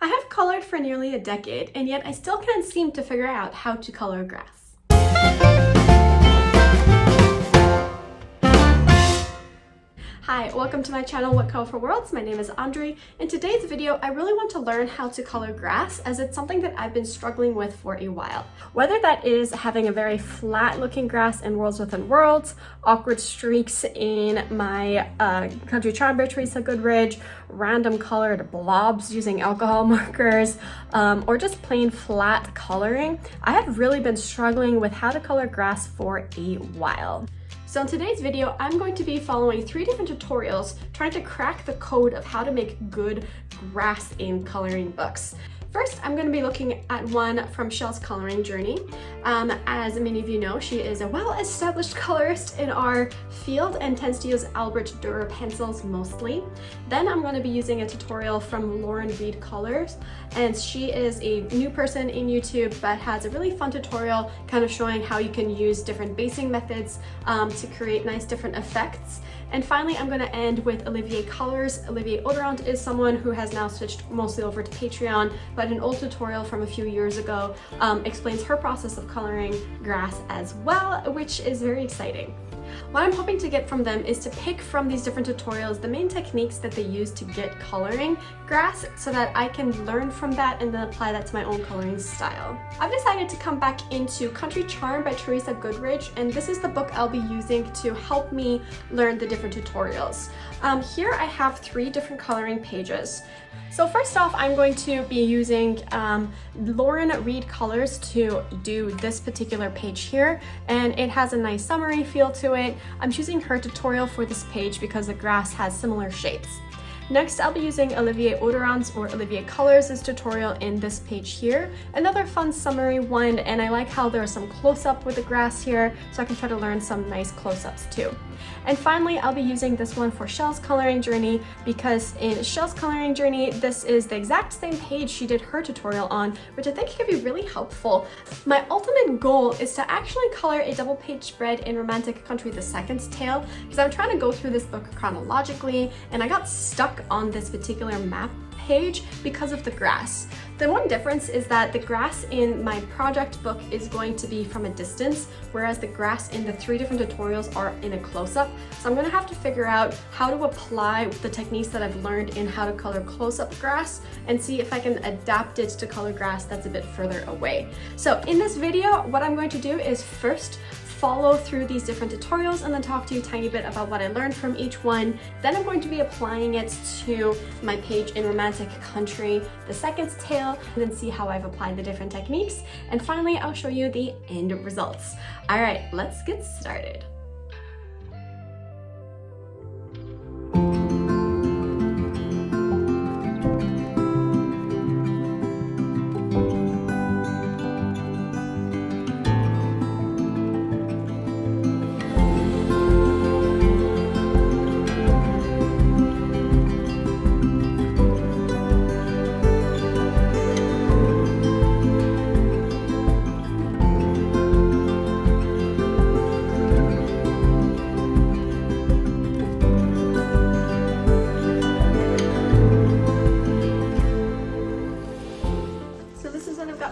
I have colored for nearly a decade, and yet I still can't seem to figure out how to color grass. Hi, welcome to my channel, What Color for Worlds. My name is Eriy. In today's video, I really want to learn how to color grass, as it's something that I've been struggling with for a while. Whether that is having a very flat looking grass in Worlds Within Worlds, awkward streaks in my Country Charm by Teresa Goodridge, random colored blobs using alcohol markers, or just plain flat coloring, I have really been struggling with how to color grass for a while. So in today's video, I'm going to be following 3 different tutorials trying to crack the code of how to make good grass in coloring books. First, I'm going to be looking at one from Shell's coloring journey. As many of you know, she is a well-established colorist in our field and tends to use Albert Dürer pencils mostly. Then I'm going to be using a tutorial from Lauren Reed Colors, and she is a new person in YouTube but has a really fun tutorial kind of showing how you can use different basing methods to create nice different effects. And finally, I'm going to end with Olivier Colors. Olivier Audurant is someone who has now switched mostly over to Patreon, but an old tutorial from a few years ago explains her process of coloring grass as well, which is very exciting. What I'm hoping to get from them is to pick from these different tutorials the main techniques that they use to get coloring grass so that I can learn from that and then apply that to my own coloring style. I've decided to come back into Country Charm by Teresa Goodridge, and this is the book I'll be using to help me learn the different tutorials. Here I have 3 different coloring pages. So first off, I'm going to be using Lauren Reed Colors to do this particular page here, and it has a nice summary feel to it. I'm choosing her tutorial for this page because the grass has similar shapes. Next, I'll be using Olivier Audurant's or Olivier Colors' tutorial in this page here. Another fun summary one, and I like how there's some close-up with the grass here, so I can try to learn some nice close-ups too. And finally, I'll be using this one for Shell's coloring journey, because in Shell's coloring journey, this is the exact same page she did her tutorial on, which I think could be really helpful. My ultimate goal is to actually color a double page spread in Romantic Country the Second's Tale, because I'm trying to go through this book chronologically, and I got stuck on this particular map page because of the grass. The one difference is that the grass in my project book is going to be from a distance, whereas the grass in the 3 different tutorials are in a close-up. So I'm going to have to figure out how to apply the techniques that I've learned in how to color close-up grass and see if I can adapt it to color grass that's a bit further away. So in this video, what I'm going to do is first follow through these different tutorials and then talk to you a tiny bit about what I learned from each one. Then I'm going to be applying it to my page in Romantic Country the Second's Tale, and then see how I've applied the different techniques. And finally, I'll show you the end results. All right, let's get started.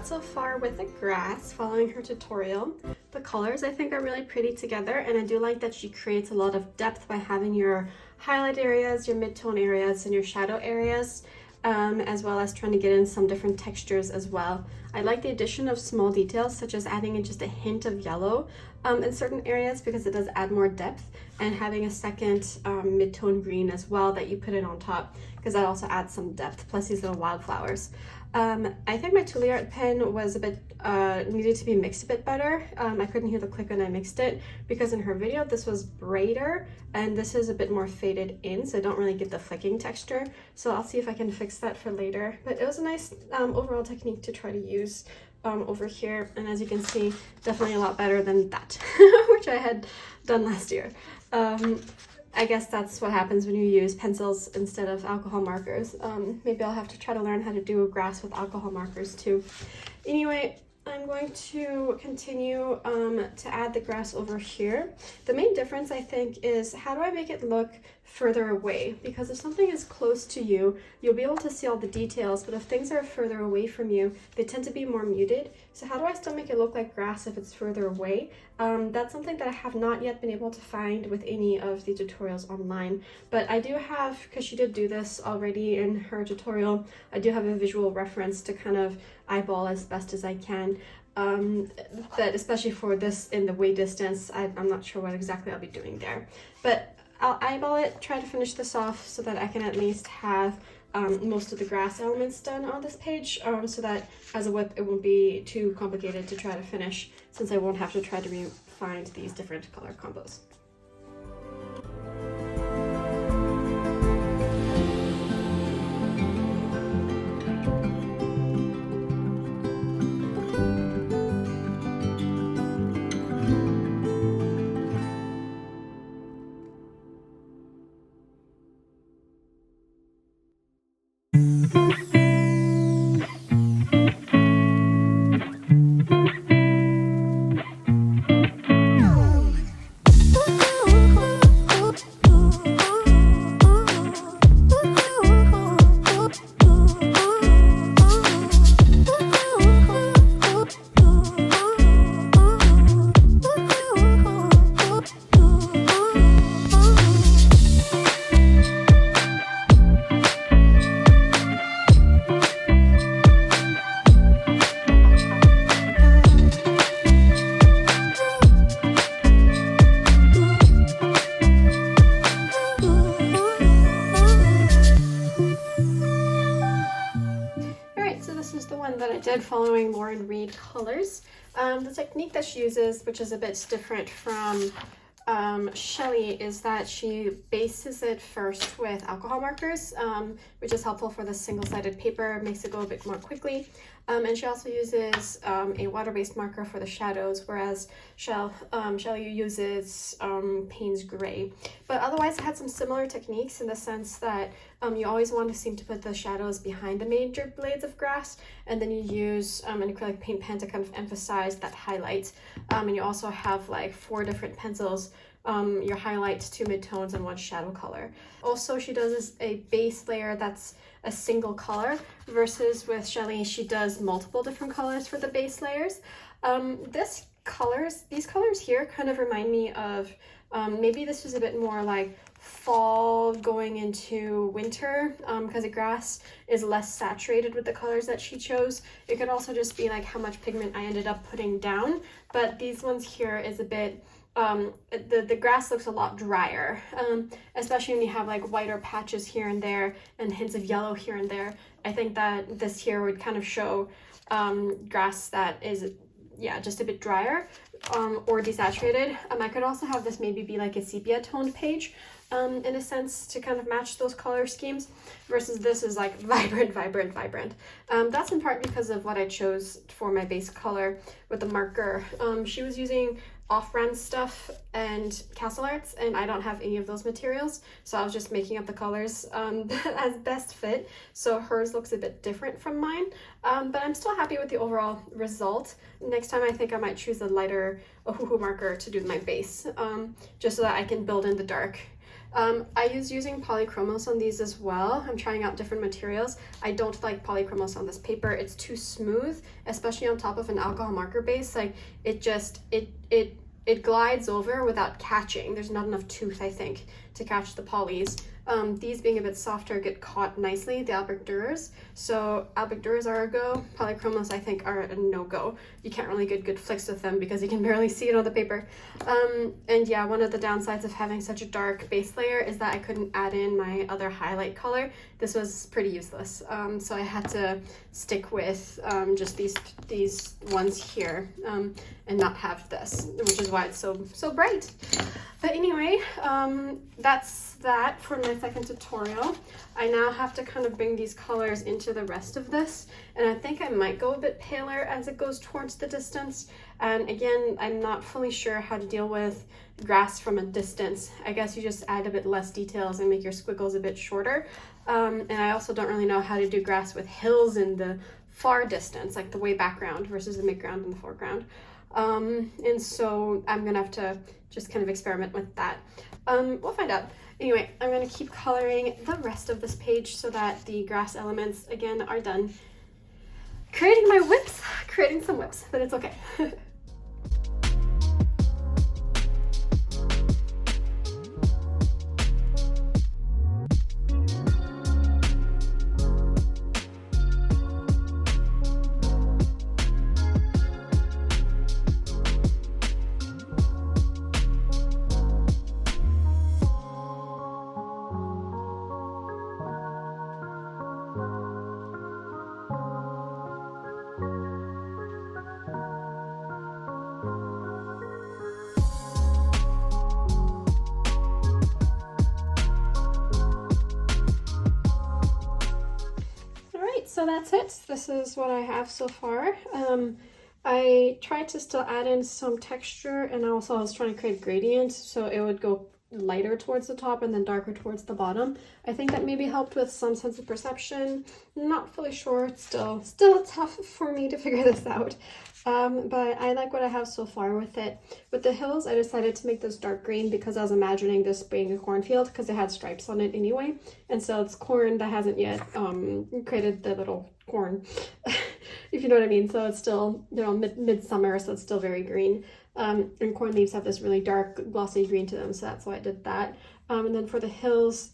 So far with the grass, following her tutorial. The colors I think are really pretty together, and I do like that she creates a lot of depth by having your highlight areas, your mid-tone areas, and your shadow areas, as well as trying to get in some different textures as well. I like the addition of small details, such as adding in just a hint of yellow in certain areas, because it does add more depth, and having a second mid-tone green as well that you put in on top, because that also adds some depth, plus these little wildflowers. I think my Toolie pen was a bit, needed to be mixed a bit better. I couldn't hear the click when I mixed it, because in her video this was brighter and this is a bit more faded in, so I don't really get the flicking texture. So I'll see if I can fix that for later. But it was a nice overall technique to try to use over here, and as you can see, definitely a lot better than that, which I had done last year. I guess that's what happens when you use pencils instead of alcohol markers. Maybe I'll have to try to learn how to do grass with alcohol markers too. Anyway, I'm going to continue to add the grass over here. The main difference, I think, is how do I make it look further away, because if something is close to you, you'll be able to see all the details, but if things are further away from you, they tend to be more muted. So how do I still make it look like grass if it's further away? That's something that I have not yet been able to find with any of the tutorials online, but I do have, because she did do this already in her tutorial, I do have a visual reference to kind of eyeball as best as I can. But especially for this in the way distance, I'm not sure what exactly I'll be doing there, but I'll eyeball it, try to finish this off so that I can at least have most of the grass elements done on this page, so that as a whip it won't be too complicated to try to finish, since I won't have to try to find these different color combos. That I did following Lauren Reed colors. The technique that she uses, which is a bit different from Shelley, is that she bases it first with alcohol markers, which is helpful for the single-sided paper, makes it go a bit more quickly. And she also uses a water-based marker for the shadows, whereas Shelley uses Payne's Gray. But otherwise, I had some similar techniques in the sense that you always want to seem to put the shadows behind the major blades of grass, and then you use an acrylic paint pen to kind of emphasize that highlight. And you also have like 4 different pencils, your highlight, 2 midtones, and 1 shadow color. Also, she does a base layer that's a single color, versus with Shelley, she does multiple different colors for the base layers. These colors here kind of remind me of, maybe this was a bit more like fall going into winter, because the grass is less saturated with the colors that she chose. It could also just be like how much pigment I ended up putting down, but these ones here is a bit, the grass looks a lot drier, especially when you have like whiter patches here and there and hints of yellow here and there. I think that this here would kind of show grass that is, yeah, just a bit drier or desaturated. I could also have this maybe be like a sepia toned page, in a sense, to kind of match those color schemes, versus this is like vibrant. That's in part because of what I chose for my base color with the marker. She was using off-brand stuff and Castle Arts, and I don't have any of those materials, so I was just making up the colors as best fit. So hers looks a bit different from mine, but I'm still happy with the overall result. Next time I think I might choose a lighter Ohuhu marker to do my base, just so that I can build in the dark. I use using polychromos on these as well. I'm trying out different materials. I don't like polychromos on this paper. It's too smooth, especially on top of an alcohol marker base. Like it glides over without catching. There's not enough tooth, I think, to catch the polys. These being a bit softer get caught nicely, the Albrecht Dürers. So Albrecht Dürers are a go. Polychromos, I think, are a no-go. You can't really get good flicks with them because you can barely see it on the paper. And yeah, one of the downsides of having such a dark base layer is that I couldn't add in my other highlight color. This was pretty useless. So I had to stick with just these ones here and not have this, which is why it's so bright. But anyway, that's that for my second tutorial. I now have to kind of bring these colors into the rest of this, and I think I might go a bit paler as it goes towards the distance. And again, I'm not fully sure how to deal with grass from a distance. I guess you just add a bit less details and make your squiggles a bit shorter. And I also don't really know how to do grass with hills in the far distance, like the way background versus the midground and the foreground. And so I'm gonna have to just kind of experiment with that. We'll find out. Anyway, I'm going to keep coloring the rest of this page so that the grass elements, again, are done. Creating some whips, but it's okay. So that's it. This is what I have so far. I tried to still add in some texture, and also I was trying to create gradients so it would go lighter towards the top and then darker towards the bottom. I think that maybe helped with some sense of perception. Not fully sure. It's still tough for me to figure this out. But I like what I have so far with it. With the hills, I decided to make this dark green because I was imagining this being a cornfield because it had stripes on it anyway. And so it's corn that hasn't yet created the little corn, if you know what I mean. So it's still, you know, midsummer, so it's still very green. And corn leaves have this really dark, glossy green to them, so that's why I did that. And then for the hills,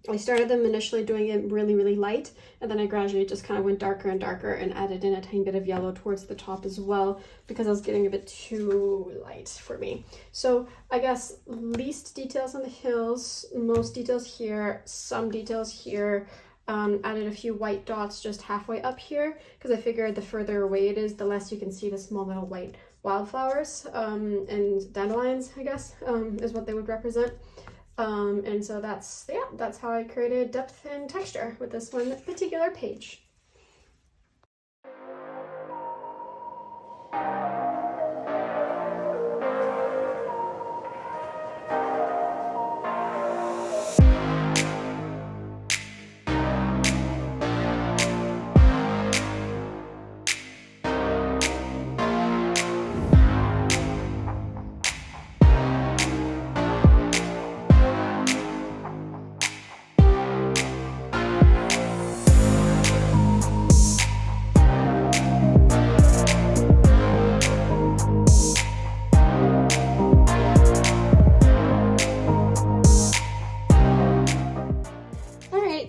I started them initially doing it really, really light, and then I gradually just kind of went darker and darker and added in a tiny bit of yellow towards the top as well because I was getting a bit too light for me. So I guess least details on the hills, most details here, some details here. Added a few white dots just halfway up here because I figured the further away it is, the less you can see the small little white wildflowers and dandelions, I guess, is what they would represent. And so that's how I created depth and texture with this one particular page.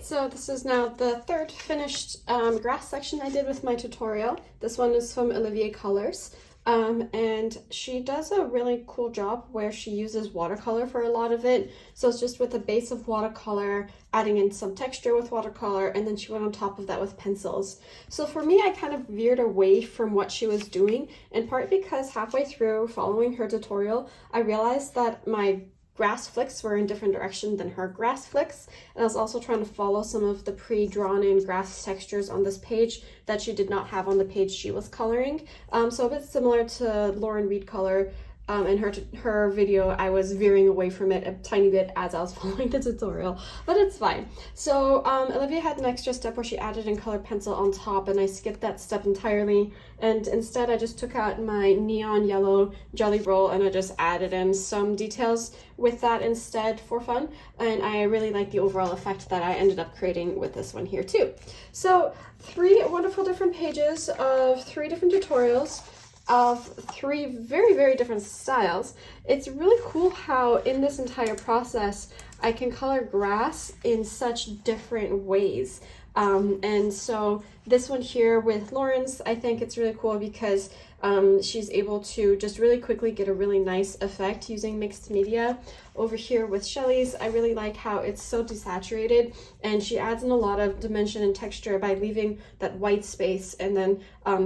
So this is now the third finished grass section I did with my tutorial. This one is from Olivier Colors. And she does a really cool job where she uses watercolor for a lot of it. So it's just with a base of watercolor, adding in some texture with watercolor, and then she went on top of that with pencils. So for me, I kind of veered away from what she was doing, in part because halfway through following her tutorial, I realized that my grass flicks were in different direction than her grass flicks, and I was also trying to follow some of the pre-drawn in grass textures on this page that she did not have on the page she was coloring. So a bit similar to Lauren Reed Color. In her video, I was veering away from it a tiny bit as I was following the tutorial, but it's fine. So Olivia had an extra step where she added in colored pencil on top, and I skipped that step entirely, and instead I just took out my neon yellow Jelly Roll and I just added in some details with that instead for fun, and I really like the overall effect that I ended up creating with this one here too. So 3 wonderful different pages of 3 different tutorials of 3 very, very different styles. It's really cool how in this entire process I can color grass in such different ways. And so this one here with Lauren's, I think it's really cool because she's able to just really quickly get a really nice effect using mixed media. Over here with Shelly's, I really like how it's so desaturated, and she adds in a lot of dimension and texture by leaving that white space and then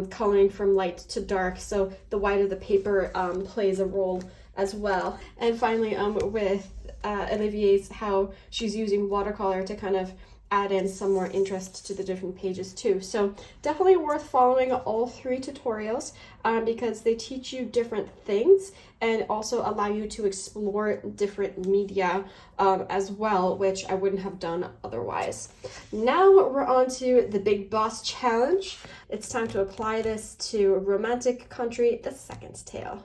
coloring from light to dark, so the white of the paper plays a role as well. And finally with Olivier's, how she's using watercolor to kind of add in some more interest to the different pages too. So definitely worth following all 3 tutorials because they teach you different things and also allow you to explore different media as well, which I wouldn't have done otherwise. Now we're on to the Big Boss Challenge. It's time to apply this to Romantic Country, The Second Tale.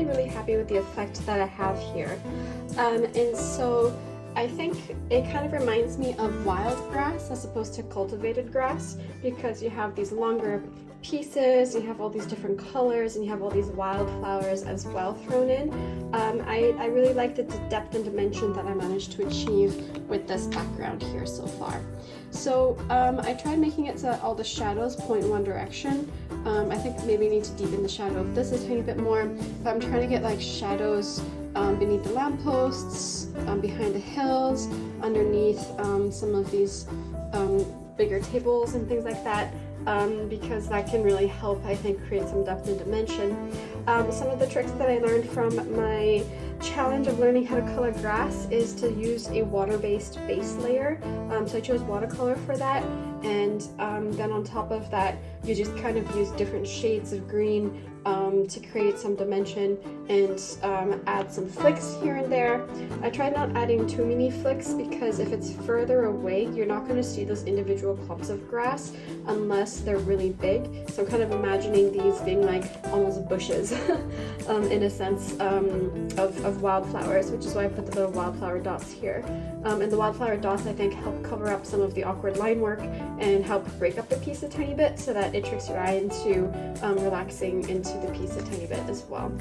really happy with the effect that I have here. And so I think it kind of reminds me of wild grass as opposed to cultivated grass, because you have these longer pieces, you have all these different colors, and you have all these wildflowers as well thrown in. I really like the depth and dimension that I managed to achieve with this background here so far. So I tried making it so that all the shadows point in one direction. I think maybe I need to deepen the shadow of this a tiny bit more, but I'm trying to get like shadows beneath the lampposts, behind the hills, underneath some of these bigger tables and things like that. Because that can really help, I think, create some depth and dimension. Some of the tricks that I learned from my challenge of learning how to color grass is to use a water-based base layer. So I chose watercolor for that, and then on top of that, you just kind of use different shades of green to create some dimension and add some flicks here and there. I tried not adding too many flicks because if it's further away, you're not going to see those individual clumps of grass unless they're really big. So I'm kind of imagining these being like almost bushes in a sense of wildflowers, which is why I put the little wildflower dots here. And the wildflower dots, I think, help cover up some of the awkward line work and help break up the piece a tiny bit so that it tricks your eye into relaxing into the piece a tiny bit as well.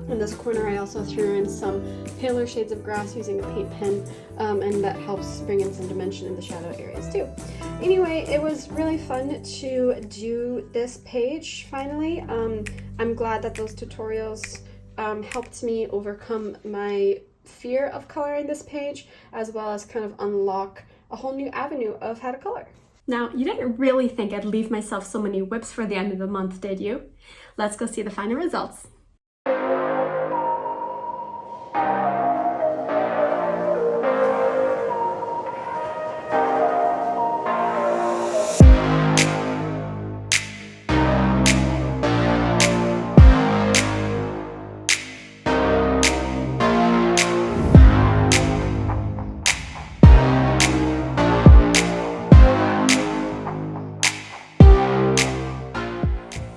In this corner, I also threw in some paler shades of grass using a paint pen, and that helps bring in some dimension in the shadow areas too. Anyway, it was really fun to do this page finally. I'm glad that those tutorials helped me overcome my fear of coloring this page, as well as kind of unlock a whole new avenue of how to color. Now, you didn't really think I'd leave myself so many whips for the end of the month, did you? Let's go see the final results.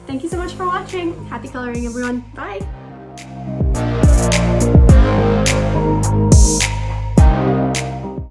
Thank you so much for watching. Happy coloring, everyone. Bye.